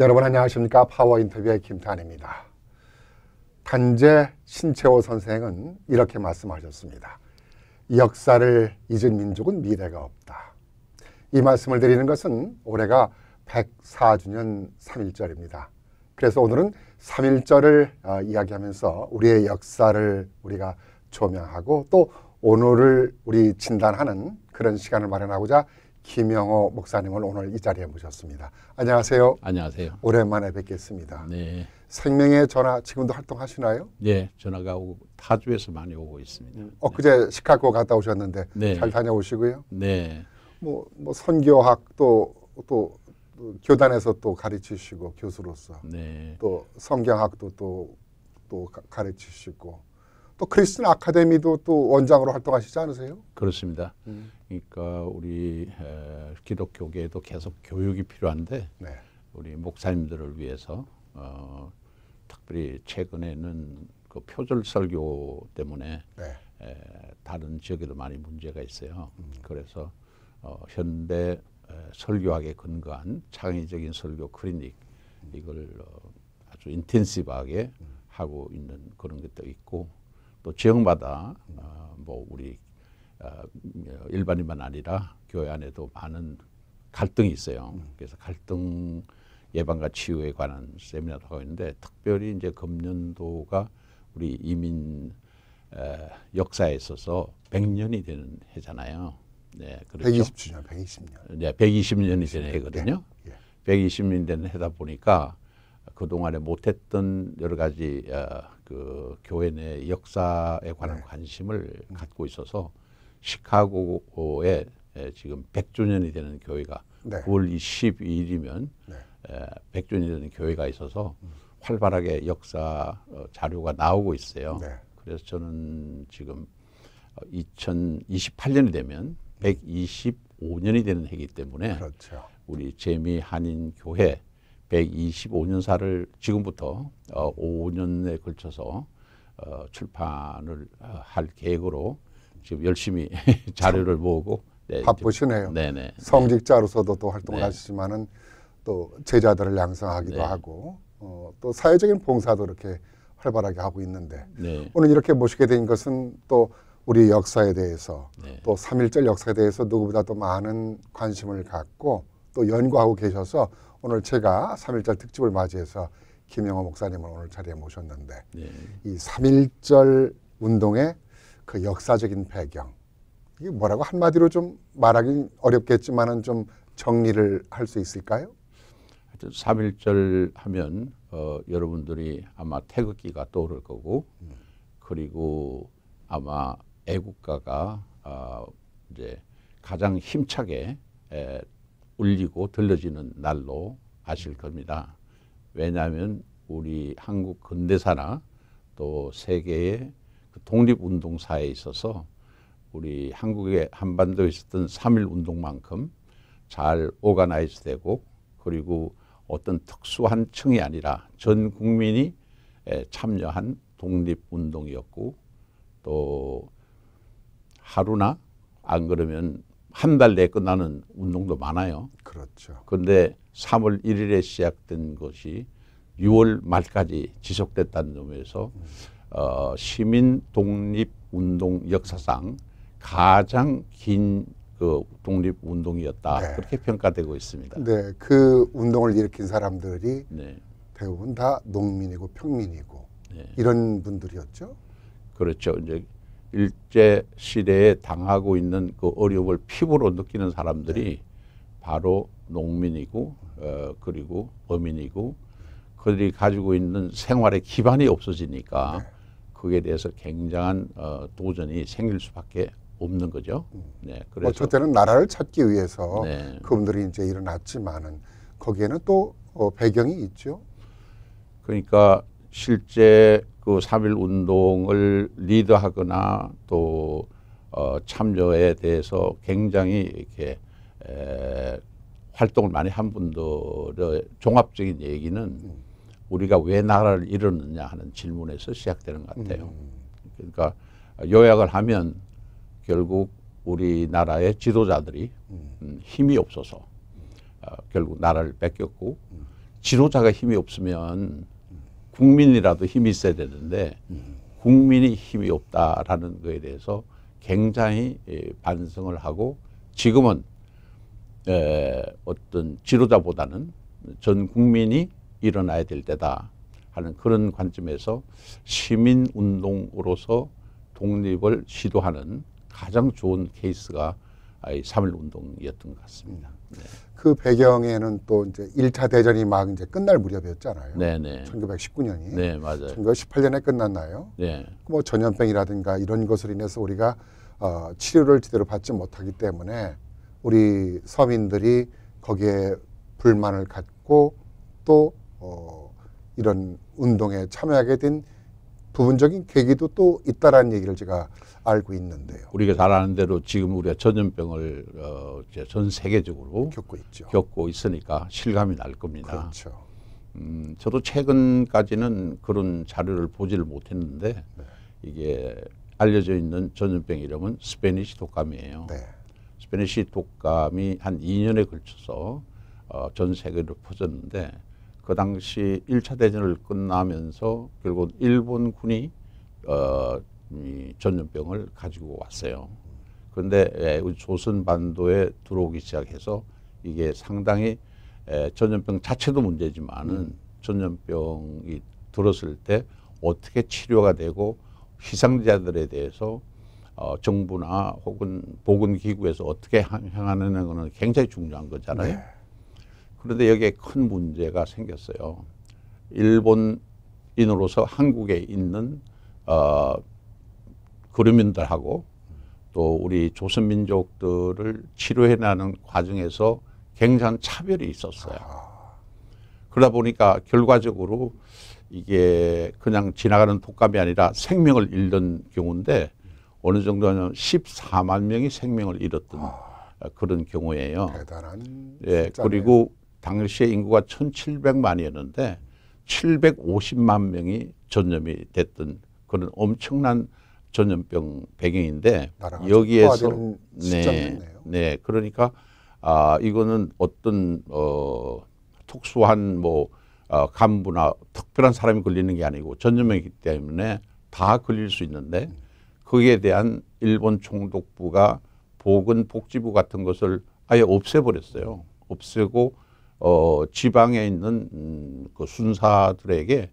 여러분 안녕하십니까? 파워 인터뷰의 김태환입니다. 단재 신채호 선생은 이렇게 말씀하셨습니다. 역사를 잊은 민족은 미래가 없다. 이 말씀을 드리는 것은 올해가 104주년 3.1절입니다. 그래서 오늘은 3.1절을 이야기하면서 우리의 역사를 우리가 조명하고 또 오늘을 우리 진단하는 그런 시간을 마련하고자 김영호 목사님을 오늘 이 자리에 모셨습니다. 안녕하세요. 안녕하세요. 오랜만에 뵙겠습니다. 네. 생명의 전화 지금도 활동하시나요? 네, 전화가 오고 타주에서 많이 오고 있습니다. 엊그제 시카고 갔다 오셨는데 네. 잘 다녀오시고요. 네. 뭐 선교학 또 교단에서 또 가르치시고 교수로서 네. 또 성경학도 또 가르치시고 또 크리스천 아카데미도 또 원장으로 활동하시지 않으세요? 그렇습니다. 그러니까 우리 기독교계에도 계속 교육이 필요한데 네. 우리 목사님들을 위해서 특별히 최근에는 그 표절 설교 때문에 네. 다른 지역에도 많이 문제가 있어요. 그래서 현대 설교학에 근거한 창의적인 설교 클리닉 이걸 아주 인텐시브하게 하고 있는 그런 것도 있고 또 지역마다 뭐 우리 일반인만 아니라 교회 안에도 많은 갈등이 있어요. 그래서 갈등 예방과 치유에 관한 세미나도 하고 있는데 특별히 이제 금년도가 우리 이민 역사에 있어서 100년이 되는 해잖아요. 네, 그렇죠. 120주년, 120년. 네, 120년이 되는 해거든요. 예. 120년이 되는 해다 보니까 그동안에 못했던 여러 가지 그 교회 내 역사에 관한 네. 관심을 갖고 있어서 시카고에 지금 100주년이 되는 교회가 네. 9월 22일이면 네. 100주년이 되는 교회가 있어서 활발하게 역사 자료가 나오고 있어요. 네. 그래서 저는 지금 2028년이 되면 125년이 되는 해이기 때문에 그렇죠. 우리 재미 한인 교회 125년사를 지금부터 5년에 걸쳐서 출판을 할 계획으로 지금 열심히 자료를 모으고 네, 바쁘시네요. 네네. 성직자로서도 또 활동을 네. 하시지만은 또 제자들을 양성하기도 네. 하고 또 사회적인 봉사도 이렇게 활발하게 하고 있는데 네. 오늘 이렇게 모시게 된 것은 또 우리 역사에 대해서 네. 또 3.1절 역사에 대해서 누구보다 도 많은 관심을 갖고 또 연구하고 계셔서 오늘 제가 3.1절 특집을 맞이해서 김영호 목사님을 오늘 자리에 모셨는데 네. 이 3.1절 운동의 그 역사적인 배경 이게 뭐라고 한마디로 좀 말하기 어렵겠지만은 좀 정리를 할 수 있을까요? 3.1절 하면 여러분들이 아마 태극기가 떠오를 거고 그리고 아마 애국가가 이제 가장 힘차게 울리고 들려지는 날로 아실 겁니다. 왜냐하면 우리 한국 근대사나 또 세계의 그 독립운동사에 있어서 우리 한국의 한반도에 있었던 3.1 운동만큼 잘 오가나이즈 되고 그리고 어떤 특수한 층이 아니라 전 국민이 참여한 독립운동이었고 또 하루나 안 그러면 한 달 내에 끝나는 운동도 많아요. 그렇죠. 그런데 3월 1일에 시작된 것이 6월 말까지 지속됐다는 점에서 시민 독립운동 역사상 가장 긴 그 독립운동이었다. 네. 그렇게 평가되고 있습니다. 네, 그 운동을 일으킨 사람들이 네. 대부분 다 농민이고 평민이고 네. 이런 분들이었죠. 그렇죠. 이제 일제 시대에 당하고 있는 그 어려움을 피부로 느끼는 사람들이 바로 농민이고 그리고 어민이고 그들이 가지고 있는 생활의 기반이 없어지니까 그에 대해서 굉장한 도전이 생길 수밖에 없는 거죠. 네, 그래서 어쩔 때는 나라를 찾기 위해서 네. 그분들이 이제 일어났지만은 거기에는 또 배경이 있죠. 그러니까 실제 그 3.1 운동을 리드하거나 또 참여에 대해서 굉장히 이렇게 활동을 많이 한 분들의 종합적인 얘기는 우리가 왜 나라를 잃었느냐 하는 질문에서 시작되는 것 같아요. 그러니까 요약을 하면 결국 우리나라의 지도자들이 힘이 없어서 결국 나라를 뺏겼고 지도자가 힘이 없으면 국민이라도 힘이 있어야 되는데 국민이 힘이 없다라는 거에 대해서 굉장히 반성을 하고 지금은 어떤 지도자보다는 전 국민이 일어나야 될 때다 하는 그런 관점에서 시민운동으로서 독립을 시도하는 가장 좋은 케이스가 3.1 운동이었던 것 같습니다. 네. 그 배경에는 또 이제 1차 대전이 막 이제 끝날 무렵이었잖아요. 네네. 1919년이. 네, 맞아요. 1918년에 끝났나요? 네. 뭐 전염병이라든가 이런 것으로 인해서 우리가 치료를 제대로 받지 못하기 때문에 우리 서민들이 거기에 불만을 갖고 또 이런 운동에 참여하게 된 부분적인 계기도 또 있다라는 얘기를 제가 알고 있는데요. 우리가 잘 아는 대로 지금 우리가 전염병을 이제 전 세계적으로 겪고 있으니까 실감이 날 겁니다. 그렇죠. 저도 최근까지는 그런 자료를 보지를 못했는데 네. 이게 알려져 있는 전염병 이름은 스페니시 독감이에요. 네. 스페니시 독감이 한 2년에 걸쳐서 전 세계로 퍼졌는데 그 당시 1차 대전을 끝나면서 결국 일본군이 이 전염병을 가지고 왔어요. 그런데 우리 조선반도에 들어오기 시작해서 이게 상당히 전염병 자체도 문제지만은 전염병이 들었을 때 어떻게 치료가 되고 희생자들에 대해서 정부나 혹은 보건기구에서 어떻게 행하는 것은 굉장히 중요한 거잖아요. 네. 그런데 여기에 큰 문제가 생겼어요. 일본인으로서 한국에 있는 거류민들하고 또 우리 조선민족들을 치료해나가는 과정에서 굉장한 차별이 있었어요. 그러다 보니까 결과적으로 이게 그냥 지나가는 독감이 아니라 생명을 잃는 경우인데 어느 정도는 14만 명이 생명을 잃었던 그런 경우예요. 대단한 예, 숫자네요. 그리고 당시에 인구가 1,700만이었는데 750만 명이 전염이 됐던 그런 엄청난 전염병 배경인데 여기에서 네, 그러니까 이거는 어떤 특수한 뭐 간부나 특별한 사람이 걸리는 게 아니고 전염이기 때문에 다 걸릴 수 있는데 거기에 대한 일본 총독부가 보건복지부 같은 것을 아예 없애버렸어요. 없애고 지방에 있는 그 순사들에게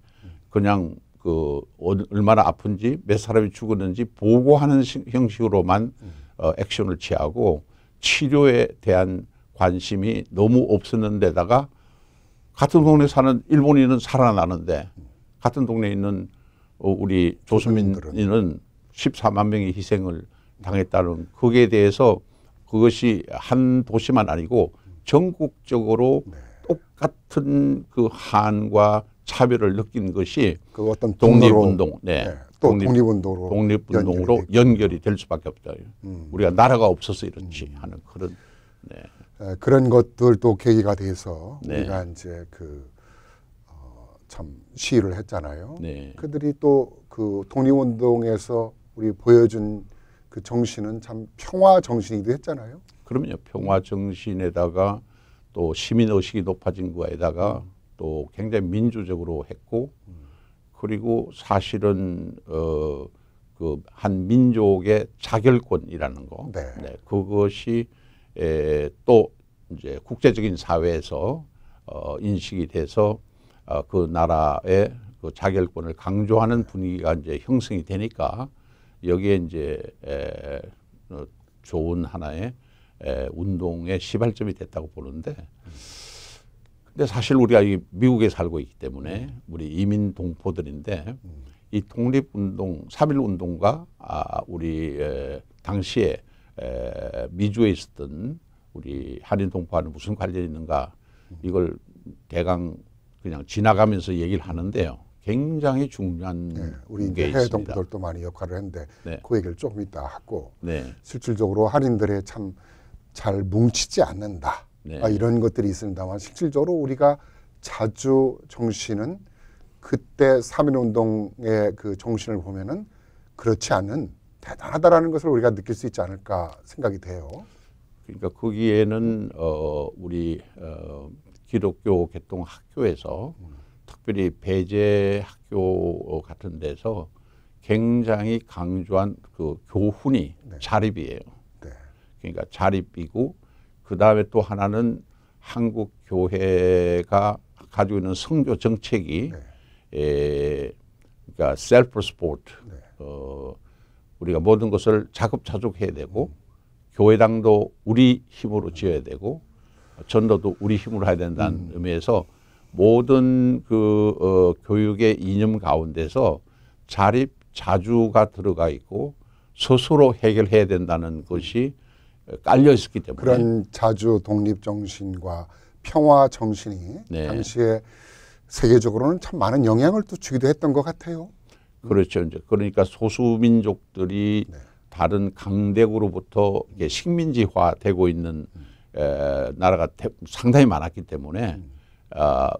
그냥 그 얼마나 아픈지 몇 사람이 죽었는지 보고하는 형식으로만 액션을 취하고 치료에 대한 관심이 너무 없었는 데다가 같은 동네에 사는 일본인은 살아나는데 같은 동네에 있는 우리 조선민은 14만 명의 희생을 당했다는 거기에 대해서 그것이 한 도시만 아니고 전국적으로 똑같은 그 한과 차별을 느낀 것이 그 어떤 독립운동, 또 독립운동으로 연결이 될 수밖에 없다. 우리가 나라가 없어서 이렇지 하는 그런 그런 것들도 계기가 돼서 우리가 이제 참 시위를 했잖아요. 그들이 또 그 독립운동에서 우리 보여준 그 정신은 참 평화 정신이기도 했잖아요. 그럼요. 평화 정신에다가 또 시민 의식이 높아진 거에다가 또 굉장히 민주적으로 했고 그리고 사실은 그 한 민족의 자결권이라는 거, 그것이 또 이제 국제적인 사회에서 인식이 돼서 그 나라의 그 자결권을 강조하는 분위기가 이제 형성이 되니까 여기에 이제 좋은 하나의 운동의 시발점이 됐다고 보는데. 근데 사실 우리가 미국에 살고 있기 때문에 우리 이민 동포들인데 이 독립운동, 3.1 운동과 우리 당시에 미주에 있었던 우리 한인 동포와는 무슨 관련이 있는가 이걸 대강 그냥 지나가면서 얘기를 하는데요. 굉장히 중요한 우리 게 해외 있습니다. 동포들도 많이 역할을 했는데 그 얘기를 조금 이따 하고 네. 실질적으로 한인들의 참 잘 뭉치지 않는다. 이런 것들이 있습니다만 실질적으로 우리가 자주 정신은 그때 3.1 운동의 그 정신을 보면은 그렇지 않은 대단하다라는 것을 우리가 느낄 수 있지 않을까 생각이 돼요. 그러니까 거기에는 우리 기독교 개통 학교에서 특별히 배제 학교 같은 데서 굉장히 강조한 그 교훈이 네. 자립이에요. 네. 그러니까 자립이고 그 다음에 또 하나는 한국 교회가 가지고 있는 선교 정책이 그러니까 셀프 스포트 우리가 모든 것을 자급자족해야 되고 교회당도 우리 힘으로 지어야 되고 전도도 우리 힘으로 해야 된다는 의미에서 모든 그 교육의 이념 가운데서 자립 자주가 들어가 있고 스스로 해결해야 된다는 것이 깔려 있었기 때문에 그런 자주 독립 정신과 평화 정신이 네. 당시에 세계적으로는 참 많은 영향을 또 주기도 했던 것 같아요. 그렇죠. 이제 그러니까 소수민족들이 네. 다른 강대국으로부터 이게 식민지화되고 있는 나라가 상당히 많았기 때문에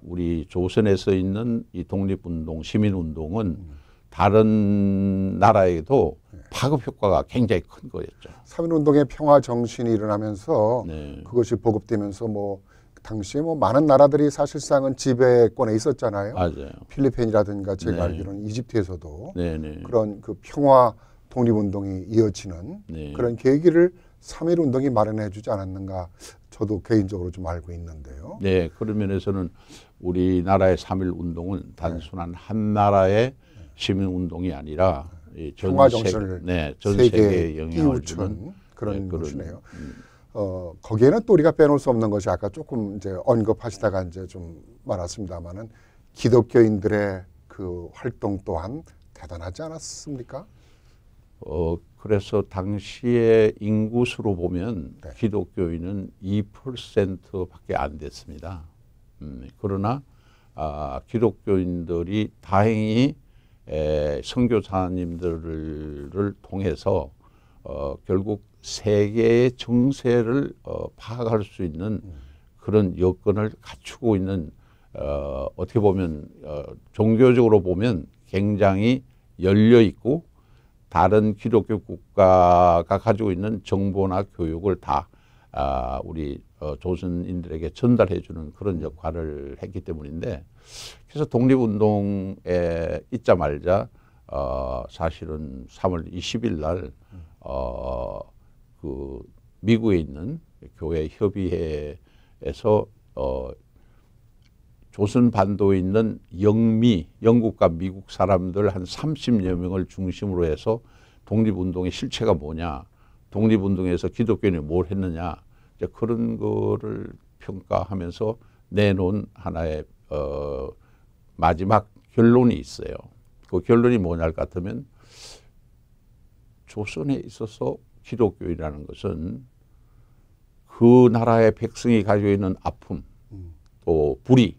우리 조선에서 있는 이 독립운동, 시민운동은 다른 나라에도 파급 효과가 굉장히 큰 거였죠. 3.1운동의 평화 정신이 일어나면서 네. 그것이 보급되면서 뭐 당시에 뭐 많은 나라들이 사실상은 지배권에 있었잖아요. 맞아요. 필리핀이라든가 제가 네. 알기로는 이집트에서도 네네. 그런 그 평화 독립운동이 이어지는 네. 그런 계기를 3.1운동이 마련해 주지 않았는가 저도 개인적으로 좀 알고 있는데요. 네, 그런 면에서는 우리나라의 3.1운동은 단순한 한 나라의 시민운동이 아니라 전 평화 세계, 정신을 네, 전 세계에 세계에 영향을 주는 띄우친 그런 네, 것이네요. 거기에는 또 우리가 빼놓을 수 없는 것이 아까 조금 이제 언급하시다가 이제 좀 말았습니다만은 기독교인들의 그 활동 또한 대단하지 않았습니까? 그래서 당시의 인구수로 보면 네. 기독교인은 2%밖에 안 됐습니다. 그러나 기독교인들이 다행히 선교사님들을 통해서 결국 세계의 정세를 파악할 수 있는 그런 여건을 갖추고 있는 어떻게 보면 종교적으로 보면 굉장히 열려 있고 다른 기독교 국가가 가지고 있는 정보나 교육을 다 우리 조선인들에게 전달해 주는 그런 역할을 했기 때문인데 그래서 독립운동에 있자마자 사실은 3월 20일 날 그 미국에 있는 교회 협의회에서 조선 반도에 있는 영국과 미국 사람들 한 30여 명을 중심으로 해서 독립운동의 실체가 뭐냐, 독립운동에서 기독교인이 뭘 했느냐, 이제 그런 거를 평가하면서 내놓은 하나의 마지막 결론이 있어요. 그 결론이 뭐냐 같으면 조선에 있어서 기독교인이라는 것은 그 나라의 백성이 가지고 있는 아픔, 또 불의에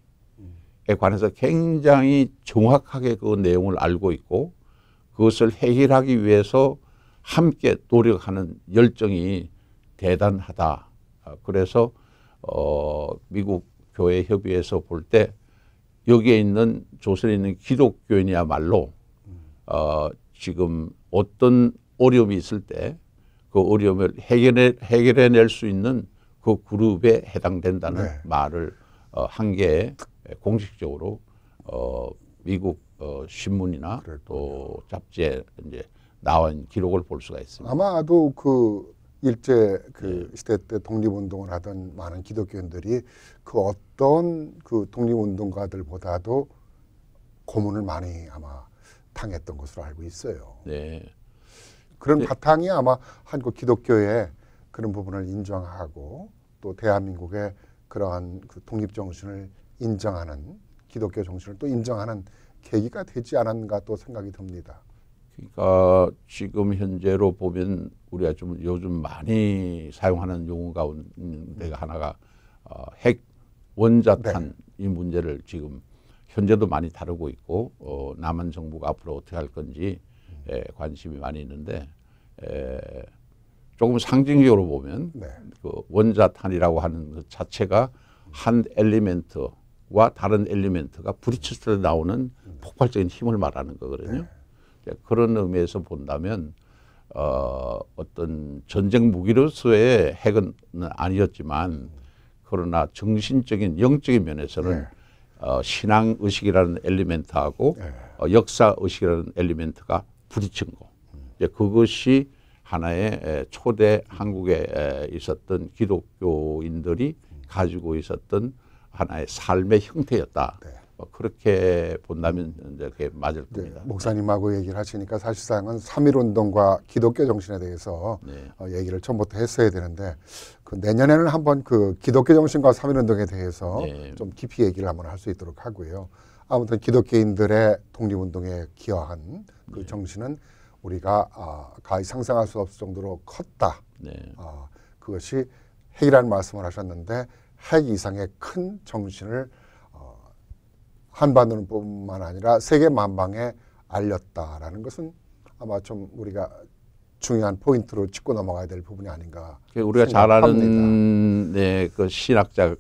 관해서 굉장히 정확하게 그 내용을 알고 있고 그것을 해결하기 위해서 함께 노력하는 열정이 대단하다. 그래서 미국 교회 협의회에서 볼 때 여기에 있는 조선에 있는 기독교인이야말로 지금 어떤 어려움이 있을 때 그 어려움을 해결해낼 수 있는 그 그룹에 해당된다는 네. 말을 한 게 공식적으로 미국 신문이나 또 잡지에 이제 나온 기록을 볼 수가 있습니다. 아마도 그 일제 그 시대 때 독립운동을 하던 많은 기독교인들이 그 어떤 그 독립운동가들보다도 고문을 많이 아마 당했던 것으로 알고 있어요. 네. 그런 바탕이 아마 한국 기독교의 그런 부분을 인정하고 또 대한민국의 그러한 그 독립 정신을 인정하는 기독교 정신을 또 인정하는 계기가 되지 않았는가 또 생각이 듭니다. 그러니까 지금 현재로 보면 우리가 좀 요즘 많이 사용하는 용어 가운데 하나가 핵 원자탄 이 문제를 지금 현재도 많이 다루고 있고 남한 정부가 앞으로 어떻게 할 건지 관심이 많이 있는데 조금 상징적으로 보면 그 원자탄이라고 하는 것 자체가 한 엘리멘트와 다른 엘리멘트가 부딪혔을 때 나오는 폭발적인 힘을 말하는 거거든요. 그런 의미에서 본다면 어떤 전쟁 무기로서의 핵은 아니었지만 그러나 정신적인 영적인 면에서는 신앙 의식이라는 엘리멘트하고 역사 의식이라는 엘리멘트가 부딪힌 거. 이제 그것이 하나의 초대 한국에 있었던 기독교인들이 가지고 있었던 하나의 삶의 형태였다. 그렇게 본다면 이제 그게 맞을 겁니다. 목사님하고 얘기를 하시니까 사실상은 3.1운동과 기독교 정신에 대해서 얘기를 처음부터 했어야 되는데 그 내년에는 한번 그 기독교 정신과 3.1운동에 대해서 좀 깊이 얘기를 한번 할 수 있도록 하고요. 아무튼 기독교인들의 독립운동에 기여한 그 정신은 우리가 가히 상상할 수 없을 정도로 컸다. 그것이 핵이라는 말씀을 하셨는데 핵 이상의 큰 정신을 한반도뿐만 아니라 세계 만방에 알렸다라는 것은 아마 좀 우리가 중요한 포인트로 짚고 넘어가야 될 부분이 아닌가. 우리가 잘 아는 그 신학자,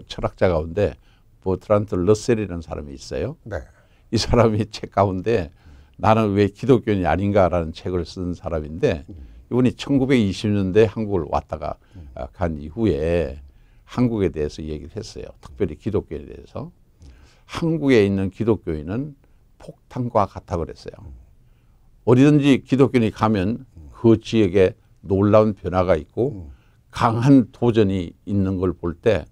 철학자 가운데 버트란트 러셀이라는 사람이 있어요. 이 사람이 책 가운데 나는 왜 기독교인이 아닌가라는 책을 쓴 사람인데 이분이 1920년대 한국을 왔다가 간 이후에 한국에 대해서 얘기를 했어요. 특별히 기독교에 대해서. 한국에 있는 기독교인은 폭탄과 같다 그랬어요. 어디든지 기독교인이 가면 그 지역에 놀라운 변화가 있고 강한 도전이 있는 걸 볼 때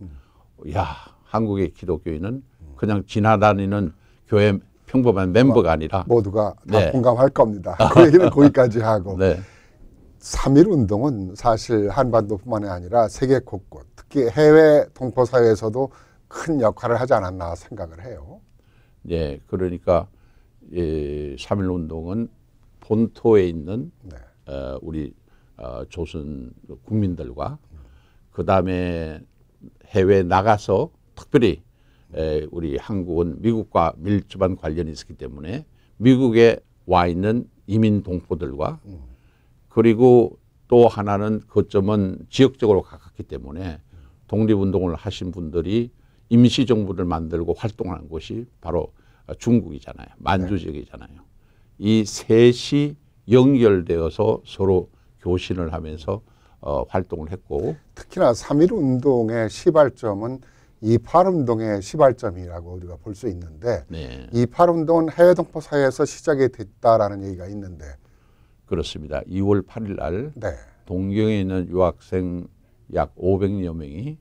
야, 한국의 기독교인은 그냥 지나다니는 교회 평범한 멤버가 아니라 모두가 다 공감할 겁니다. 그 얘기는 거기까지 하고 3.1운동은 사실 한반도뿐만이 아니라 세계 곳곳 특히 해외 동포 사회에서도 큰 역할을 하지 않았나 생각을 해요. 네, 그러니까 3.1운동은 본토에 있는 우리 조선 국민들과 그 다음에 해외에 나가서 특별히 우리 한국은 미국과 밀접한 관련이 있었기 때문에 미국에 와 있는 이민 동포들과 그리고 또 하나는 거점은 지역적으로 가깝기 때문에 독립운동을 하신 분들이 임시정부를 만들고 활동하는 곳이 바로 중국이잖아요. 만주 지역이잖아요. 이 셋이 연결되어서 서로 교신을 하면서 활동을 했고 특히나 3.1운동의 시발점은 2.8운동의 시발점이라고 우리가 볼 수 있는데 2.8운동은 해외 동포 사회에서 시작이 됐다라는 얘기가 있는데 그렇습니다. 2월 8일 날 동경에 있는 유학생 약 500여 명이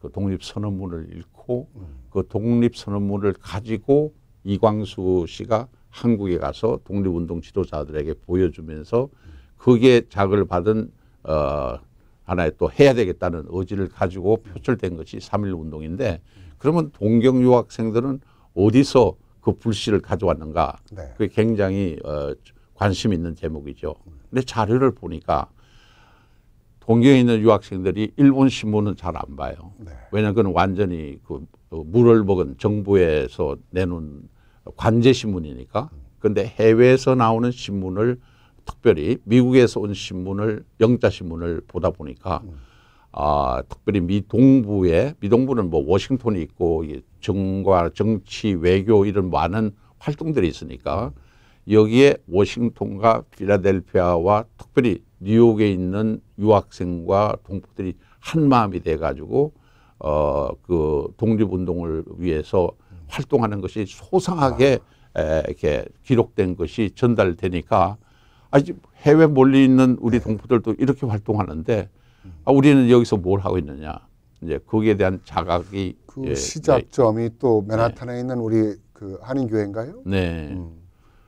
그 독립선언문을 읽고 그 독립선언문을 가지고 이광수 씨가 한국에 가서 독립운동 지도자들에게 보여주면서 거기에 자극을 받은 하나의 또 해야 되겠다는 의지를 가지고 표출된 것이 3.1운동인데 그러면 동경 유학생들은 어디서 그 불씨를 가져왔는가? 그게 굉장히 관심 있는 제목이죠. 근데 자료를 보니까 동경에 있는 유학생들이 일본 신문은 잘 안 봐요. 왜냐하면 그건 완전히 그 물을 먹은 정부에서 내놓은 관제 신문이니까. 그런데 해외에서 나오는 신문을 특별히 미국에서 온 신문을 영자 신문을 보다 보니까 특별히 미동부는 뭐 워싱턴이 있고 정과 정치 외교 이런 많은 활동들이 있으니까 여기에 워싱턴과 필라델피아와 특별히 뉴욕에 있는 유학생과 동포들이 한 마음이 돼 가지고 그 독립운동을 위해서 활동하는 것이 소상하게 이렇게 기록된 것이 전달되니까 해외 멀리 있는 우리 동포들도 이렇게 활동하는데 우리는 여기서 뭘 하고 있느냐. 이제 거기에 대한 자각이 그 시작점이 또 맨하탄에 있는 우리 그 한인교회인가요?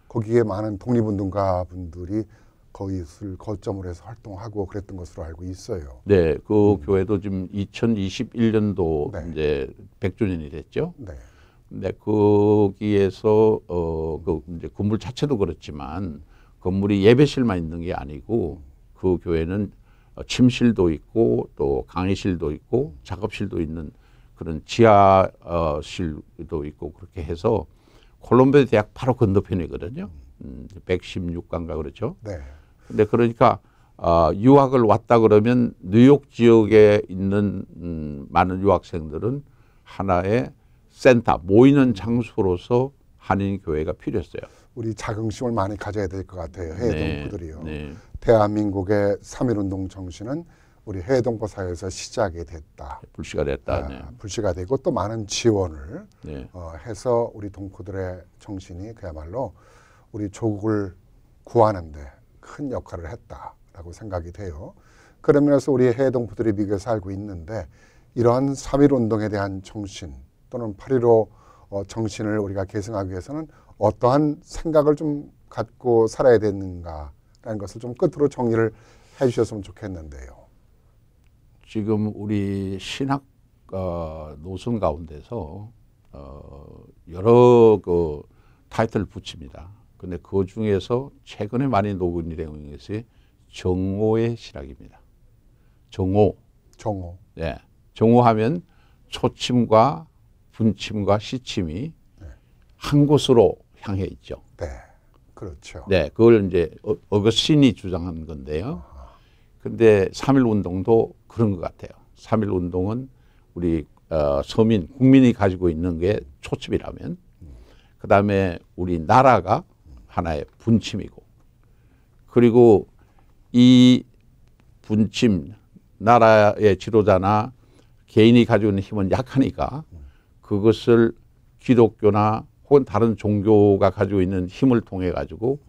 거기에 많은 독립운동가 분들이 거기를 거점으로 해서 활동하고 그랬던 것으로 알고 있어요. 네, 그 교회도 지금 2021년도 이제 100주년이 됐죠. 근데 거기에서 그 이제 건물 자체도 그렇지만 건물이 예배실만 있는 게 아니고 그 교회는 침실도 있고 또 강의실도 있고 작업실도 있는 그런 지하실도 있고 그렇게 해서 콜롬비아 대학 바로 건너편이거든요. 116가인가 그렇죠. 근데 그러니까 유학을 왔다 그러면 뉴욕 지역에 있는 많은 유학생들은 하나의 센터, 모이는 장소로서 한인 교회가 필요했어요. 우리 자긍심을 많이 가져야 될 것 같아요. 해외 동포들이요. 대한민국의 3.1운동 정신은 우리 해외동포사에서 시작이 됐다. 불씨가 됐다. 네. 불씨가 되고 또 많은 지원을 네. 해서 우리 동포들의 정신이 그야말로 우리 조국을 구하는데 큰 역할을 했다라고 생각이 돼요. 그런 면에서 우리 해외동포들이 미국에 살고 있는데 이러한 3.1 운동에 대한 정신 또는 8.15 정신을 우리가 계승하기 위해서는 어떠한 생각을 좀 갖고 살아야 되는가라는 것을 좀 끝으로 정리를 해 주셨으면 좋겠는데요. 지금 우리 신학 노선 가운데서 여러 그 타이틀을 붙입니다. 근데 그 중에서 최근에 많이 녹음이 되고 있는 것이 정오의 신학입니다. 정오. 정오. 네. 정오하면 초침과 분침과 시침이 한 곳으로 향해 있죠. 네. 그렇죠. 네. 그걸 이제 어거스틴이 주장한 건데요. 근데 3.1 운동도 그런 것 같아요. 3.1 운동은 우리 서민, 국민이 가지고 있는 게 초침이라면 그 다음에 우리 나라가 하나의 분침이고 그리고 이 분침, 나라의 지도자나 개인이 가지고 있는 힘은 약하니까 그것을 기독교나 혹은 다른 종교가 가지고 있는 힘을 통해 가지고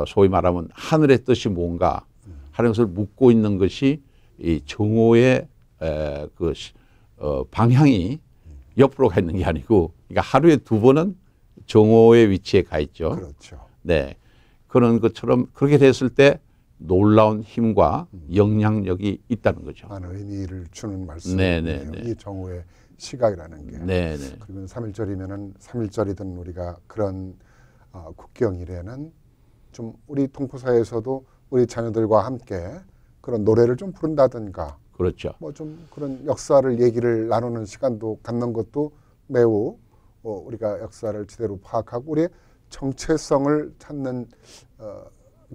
소위 말하면 하늘의 뜻이 뭔가 하는 것을 묻고 있는 것이 이 정오의 방향이 옆으로 가 있는 게 아니고 그러니까 하루에 2번은 정오의 위치에 가 있죠. 그렇죠. 네. 그런 것처럼 그렇게 됐을 때 놀라운 힘과 영향력이 있다는 거죠. 많은 의미를 주는 말씀이네요. 이 정오의 시각이라는 게. 네네. 그리고 3.1절이면은 3.1절이든 우리가 그런 국경일에는 좀 우리 동포사에서도 우리 자녀들과 함께 그런 노래를 좀 부른다든가. 그렇죠. 뭐 좀 그런 역사를 얘기를 나누는 시간도 갖는 것도 매우 우리가 역사를 제대로 파악하고 우리의 정체성을 찾는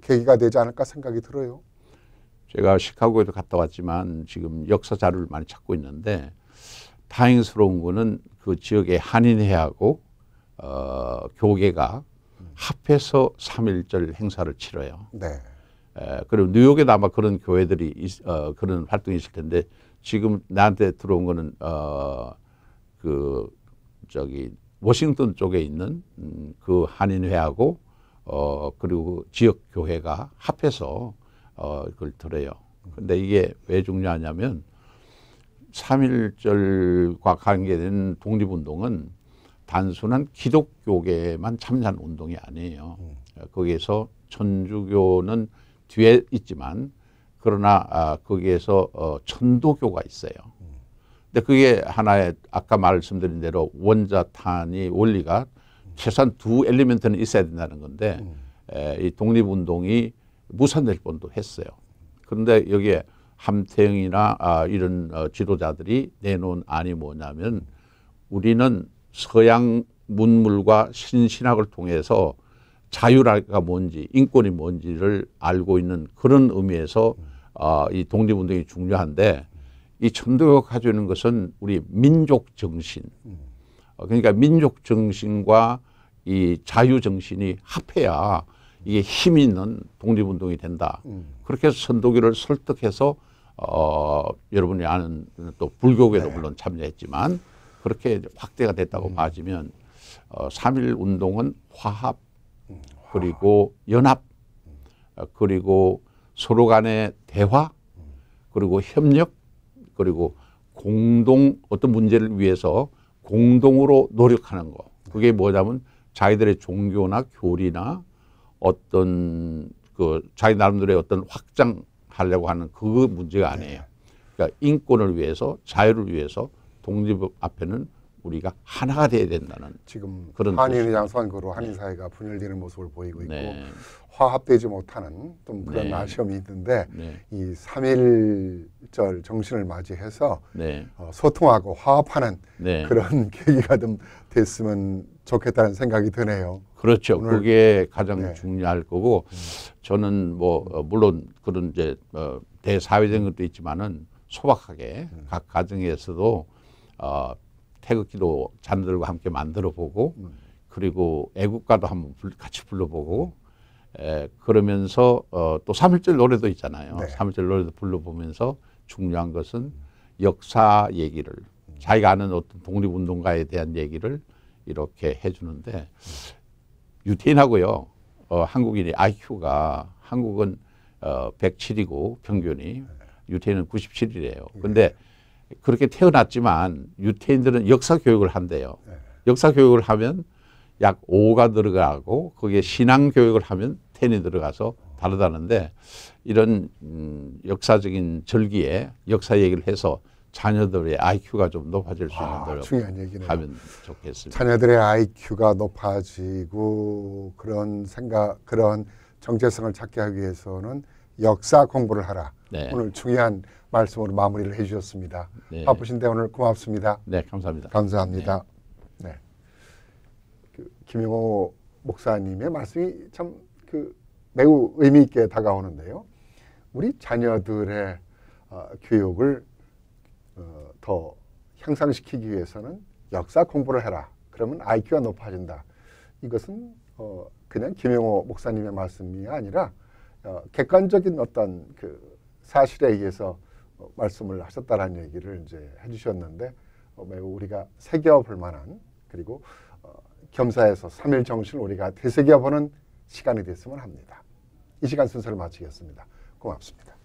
계기가 되지 않을까 생각이 들어요. 제가 시카고에도 갔다 왔지만 지금 역사 자료를 많이 찾고 있는데 다행스러운 거는 그 지역의 한인회하고 교계가 합해서 3.1절 행사를 치러요. 네. 그리고 뉴욕에도 아마 그런 교회들이 그런 활동이 있을 텐데 지금 나한테 들어온 거는 워싱턴 쪽에 있는 그 한인회하고 그리고 지역 교회가 합해서 그걸 들어요. 근데 이게 왜 중요하냐면 3.1절과 관계된 독립운동은 단순한 기독교계만 참여한 운동이 아니에요. 거기에서 천주교는 뒤에 있지만 그러나 거기에서 천도교가 있어요. 근데 그게 하나의 아까 말씀드린 대로 원자탄이 원리가 최소한 2 엘리멘트는 있어야 된다는 건데 이 독립운동이 무산될 뻔도 했어요. 그런데 여기에 함태영이나 이런 지도자들이 내놓은 안이 뭐냐면 우리는 서양 문물과 신신학을 통해서 자유가 뭔지 인권이 뭔지를 알고 있는 그런 의미에서 이 독립운동이 중요한데 이 천도교가 가지고 있는 것은 우리 민족 정신 그러니까 민족 정신과 이 자유 정신이 합해야 이게 힘 있는 독립운동이 된다. 그렇게 해서 천도교를 설득해서 여러분이 아는 또 불교계도 물론 참여했지만 그렇게 확대가 됐다고 봐지면 3.1 운동은 화합 그리고 연합 그리고 서로 간의 대화 그리고 협력 그리고 공동 어떤 문제를 위해서 공동으로 노력하는 거. 그게 뭐냐면 자기들의 종교나 교리나 어떤 그 자기 나름대로의 어떤 확장하려고 하는 그 문제가 아니에요. 그러니까 인권을 위해서 자유를 위해서 독립 앞에는 우리가 하나가 돼야 된다는 지금 그런 한인의 장선거로 한인 사회가 분열되는 모습을 보이고 있고 네. 화합되지 못하는 좀 그런 네. 아쉬움이 있는데 네. 이 3.1절 정신을 맞이해서 네. 소통하고 화합하는 네. 그런 계기가 좀 됐으면 좋겠다는 생각이 드네요. 그렇죠. 오늘, 그게 가장 네. 중요할 거고 저는 뭐 물론 그런 이제 대사회적인 것도 있지만은 소박하게 각 가정에서도 태극기도 자녀들과 함께 만들어 보고 그리고 애국가도 한번 같이 불러보고 그러면서 또 3.1절 노래도 있잖아요. 네. 3.1절 노래도 불러보면서 중요한 것은 역사 얘기를 자기가 아는 어떤 독립운동가에 대한 얘기를 이렇게 해주는데 유태인하고요 한국인의 IQ가 한국은 107이고 평균이 유태인은 97이래요. 근데 그렇게 태어났지만 유태인들은 역사 교육을 한대요. 역사 교육을 하면 약 5가 들어가고 거기에 신앙 교육을 하면 10이 들어가서 다르다는데 이런 역사적인 절기에 역사 얘기를 해서 자녀들의 IQ가 좀 높아질 수 있는 노력 중요한 얘기네요. 하면 좋겠습니다. 자녀들의 IQ가 높아지고 그런 생각, 그런 정체성을 찾게 하기 위해서는 역사 공부를 하라. 네. 오늘 중요한 말씀으로 마무리를 해주셨습니다. 네. 바쁘신데 오늘 고맙습니다. 네, 감사합니다. 감사합니다. 네. 김영호 목사님의 말씀이 참 매우 의미 있게 다가오는데요. 우리 자녀들의 교육을 더 향상시키기 위해서는 역사 공부를 해라. 그러면 IQ가 높아진다. 이것은 그냥 김영호 목사님의 말씀이 아니라 객관적인 어떤 사실에 의해서 말씀을 하셨다라는 얘기를 이제 해주셨는데 매우 우리가 새겨볼 만한 그리고 겸사해서 3일 정신을 우리가 되새겨보는 시간이 됐으면 합니다. 이 시간 순서를 마치겠습니다. 고맙습니다.